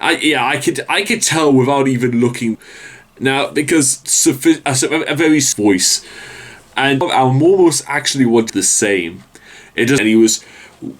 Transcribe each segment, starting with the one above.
I could tell without even looking. Now, because a very voice, and I almost actually wanted the same. And he was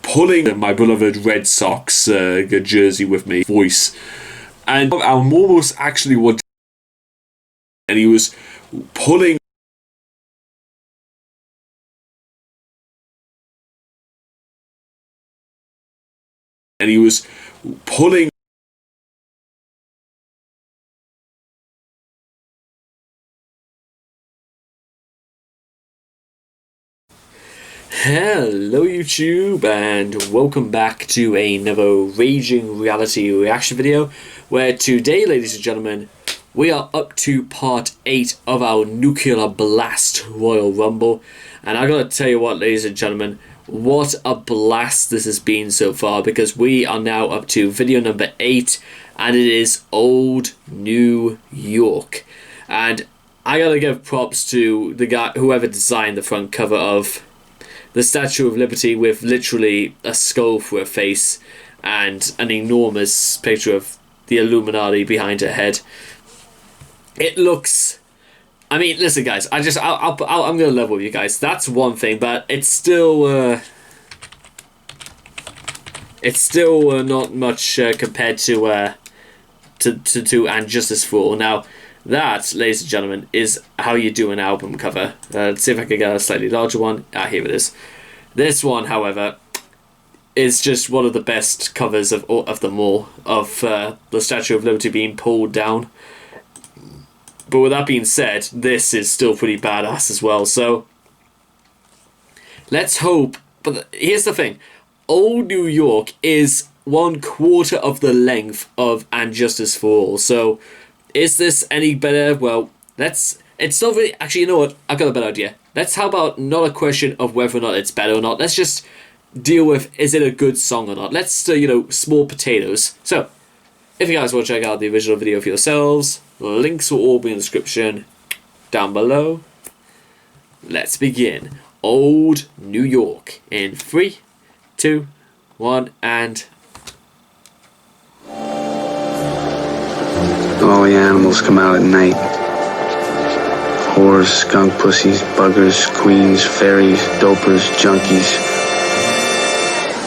pulling my beloved Red Sox jersey with me, voice, and I almost actually wanted. And he was pulling. And he was pulling. Hello YouTube, and welcome back to another Raging Reality reaction video, where today, ladies and gentlemen, we are up to part 8 of our Nuclear Blast Royal Rumble. And I gotta tell you what, ladies and gentlemen, what a blast this has been so far, because we are now up to video number 8, and it is Old New York. And I gotta give props to the guy, whoever designed the front cover of the Statue of Liberty, with literally a skull for a face and an enormous picture of the Illuminati behind her head. It looks... I mean, listen, guys. I'm gonna level with you guys. That's one thing, but it's still not much compared to And Justice for All. Now, that, ladies and gentlemen, is how you do an album cover. Let's see if I can get a slightly larger one. Here it is. This one, however, is just one of the best covers of them all, of the Statue of Liberty being pulled down. But with that being said, this is still pretty badass as well. So let's hope. But here's the thing: Old New York is 1/4 of the length of And Justice for All. So is this any better? Well, it's not really. Actually, you know what? I've got a better idea. How about not a question of whether or not it's better or not. Let's just deal with, is it a good song or not? Let's small potatoes. So if you guys want to check out the original video for yourselves, links will all be in the description down below. Let's begin. Old New York in 3, 2, 1, and... All the animals come out at night. Whores, skunk pussies, buggers, queens, fairies, dopers, junkies.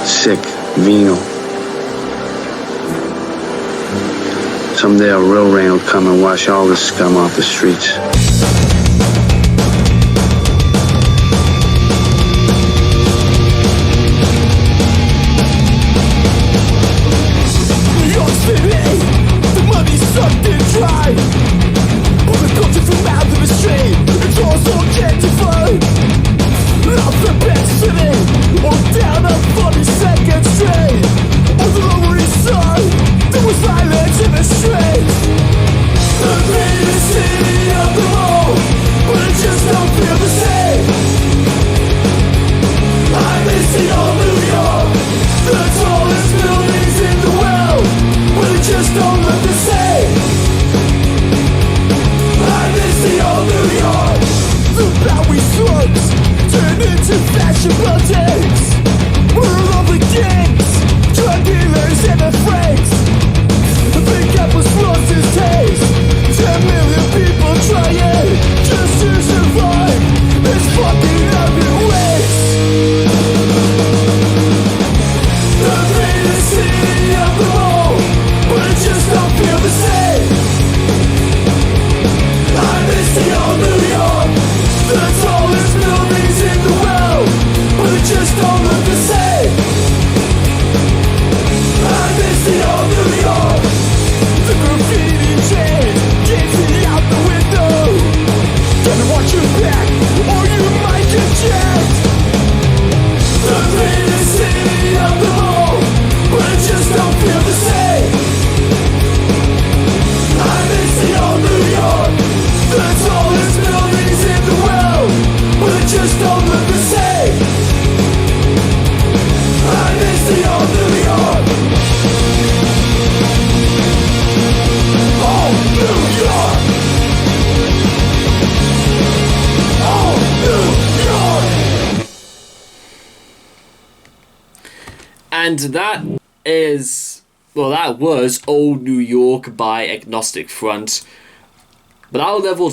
Sick, venal. Someday a real rain will come and wash all the scum off the streets. New York City, the money's sucked and dry. All the culture from out of the street, it's all so gentrified. Off the best city, or down a 42nd Street. On the Lower East Side, there was violence in the streets. The greatest city of them all, but it just don't feel the same. I miss the old New York, the tallest buildings in the world, but it just don't look the same. I miss the old New York. The Bowie slugs turned into fashion boutiques. We're all the gangs, drug dealers and the freaks. The big campus lost his taste. 10 million people trying just to survive this fucking urban waste. The greatest city of them all, but it just don't feel the same. I miss the old New York, the tallest buildings in the world, but it just don't look the same. I miss the old New York, the graffiti chains gazing out the window. Gotta watch your back, or you might get jammed. The greatest city of them all, but it just don't feel the same. I miss the old New York, the tallest buildings in the world, but it just don't look the same. I miss the old New York. Old New York. Old New York. And that is Well, that was Old New York by Agnostic Front. But I'll level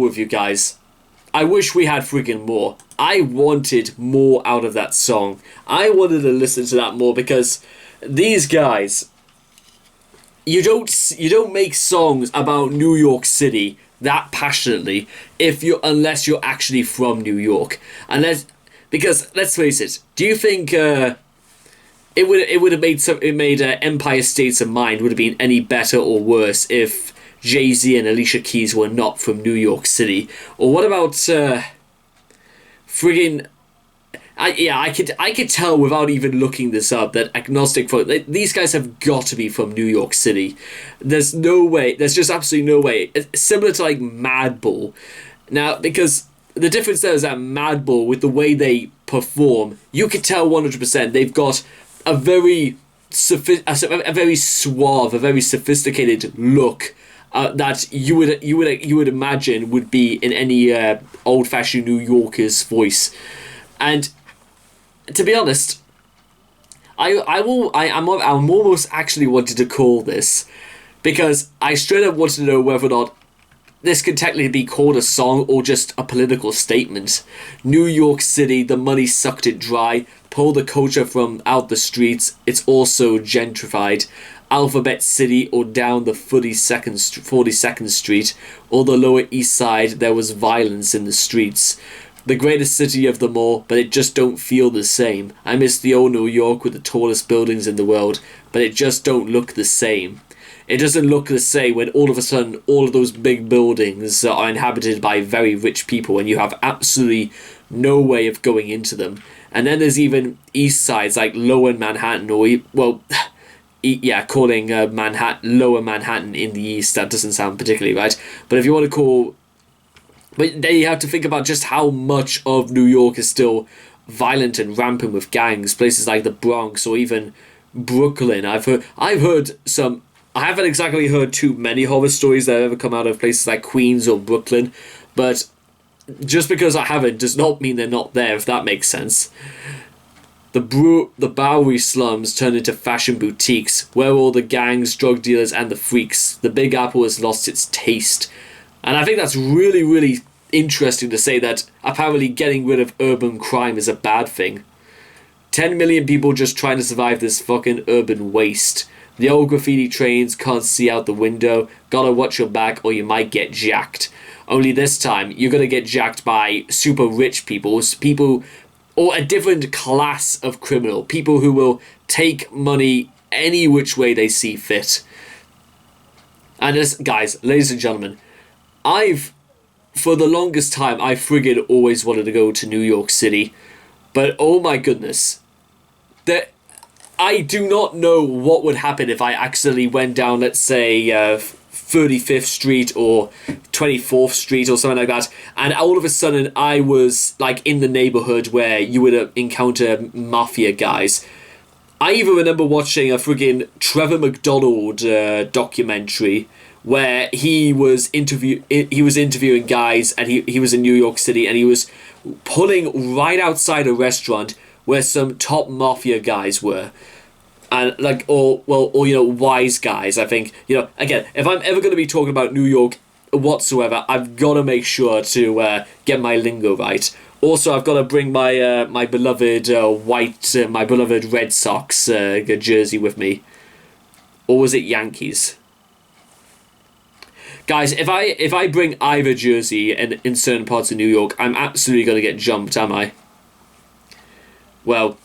with you guys. I wish we had freaking more. I wanted more out of that song. I wanted to listen to that more because these guys, you don't make songs about New York City that passionately unless you're actually from New York. Because let's face it, do you think it would have made Empire States of Mind would have been any better or worse if Jay-Z and Alicia Keys were not from New York City? Or what about friggin' I could tell without even looking this up that Agnostic Front, these guys have got to be from New York City. There's no way. There's just absolutely no way. It's similar to like Madball. Now, because the difference there is that Madball, with the way they perform, you could tell 100% they've got a very suave, a very sophisticated look that you would imagine would be in any old-fashioned New Yorker's voice. And to be honest, I'm almost actually wanted to call this, because I straight up wanted to know whether or not this could technically be called a song or just a political statement. New York City, the money sucked it dry. Pull the culture from out the streets. It's also gentrified. Alphabet City or down the 42nd Street or the Lower East Side, there was violence in the streets. The greatest city of them all, but it just don't feel the same. I miss the old New York with the tallest buildings in the world, but it just don't look the same. It doesn't look the same when all of a sudden all of those big buildings are inhabited by very rich people and you have absolutely no way of going into them. And then there's even east sides like Lower Manhattan, or calling Lower Manhattan in the east, that doesn't sound particularly right. But if you want to call... But then you have to think about just how much of New York is still violent and rampant with gangs. Places like the Bronx or even Brooklyn. I've heard some... I haven't exactly heard too many horror stories that have ever come out of places like Queens or Brooklyn, but just because I haven't does not mean they're not there, if that makes sense. The Bowery slums turned into fashion boutiques, where all the gangs, drug dealers, and the freaks. The Big Apple has lost its taste. And I think that's really, really interesting to say that apparently getting rid of urban crime is a bad thing. 10 million people just trying to survive this fucking urban waste. The old graffiti trains can't see out the window. Gotta watch your back or you might get jacked. Only this time, you're gonna get jacked by super rich people, or a different class of criminal. People who will take money any which way they see fit. And guys, ladies and gentlemen, for the longest time, I friggin' always wanted to go to New York City. But oh my goodness. I do not know what would happen if I accidentally went down, let's say, 35th Street or 24th Street or something like that, and all of a sudden I was like in the neighborhood where you would encounter mafia guys. I even remember watching a friggin' Trevor McDonald documentary where he was interviewing guys, and he was in New York City, and he was pulling right outside a restaurant where some top mafia guys were. And or wise guys. I think, again, if I'm ever going to be talking about New York whatsoever, I've got to make sure to get my lingo right. Also, I've got to bring my my beloved my beloved Red Sox jersey with me. Or was it Yankees? Guys, if I bring either jersey in certain parts of New York, I'm absolutely going to get jumped, am I? Well,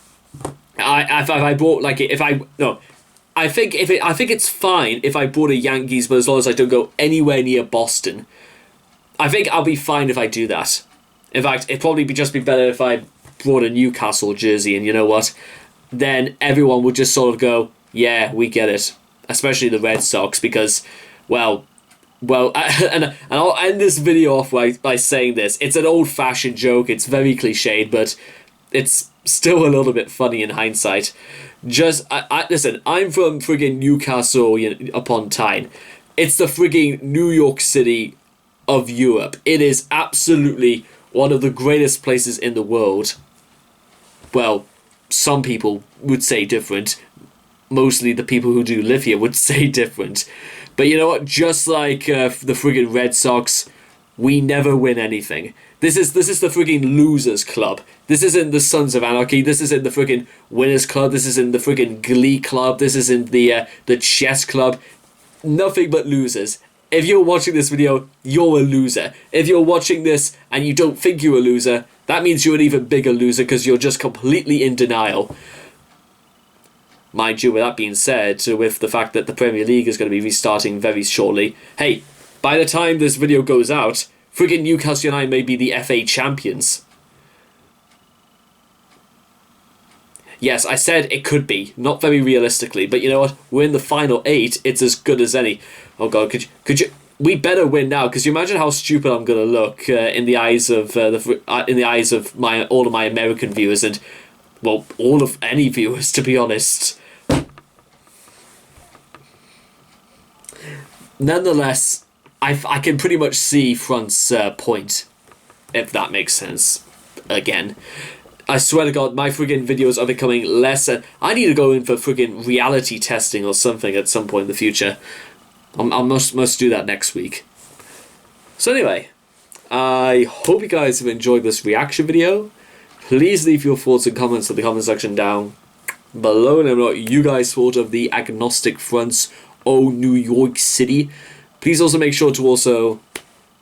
I think it's fine if I bought a Yankees, but as long as I don't go anywhere near Boston, I think I'll be fine if I do that. In fact, it'd probably just be better if I brought a Newcastle jersey, and you know what? Then everyone would just sort of go, yeah, we get it. Especially the Red Sox, because, well, and I'll end this video off by saying this. It's an old-fashioned joke. It's very cliched, but it's still a little bit funny in hindsight. Listen, I'm from friggin' Newcastle upon Tyne. It's the friggin' New York City of Europe. It is absolutely one of the greatest places in the world. Well, some people would say different. mostly the people who do live here would say different. But you know what? Just like the friggin' Red Sox, we never win anything. This is the friggin' losers club. This isn't the Sons of Anarchy. This isn't the friggin' winners club. This isn't the friggin' Glee club. This isn't the chess club. Nothing but losers. If you're watching this video, you're a loser. If you're watching this and you don't think you're a loser, that means you're an even bigger loser because you're just completely in denial. Mind you, with that being said, with the fact that the Premier League is going to be restarting very shortly, hey, by the time this video goes out, friggin' Newcastle United may be the FA champions. Yes, I said it could be, not very realistically, but you know what? We're in the final 8. It's as good as any. Oh god, could you? We better win now, because you imagine how stupid I'm gonna look in the eyes of all of my American viewers and, well, all of any viewers, to be honest. Nonetheless, I can pretty much see France's point, if that makes sense. Again, I swear to God, my friggin' videos are becoming less. I need to go in for friggin' reality testing or something at some point in the future. I must do that next week. So anyway, I hope you guys have enjoyed this reaction video. Please leave your thoughts and comments in the comment section down below, and let me know what you guys thought of the Agnostic Fronts of New York City. Please also make sure to also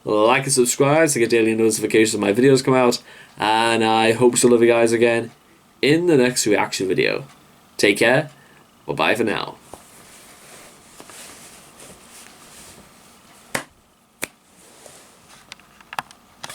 like and subscribe to get daily notifications when my videos come out. And I hope to love you guys again in the next reaction video. Take care. Bye-bye for now.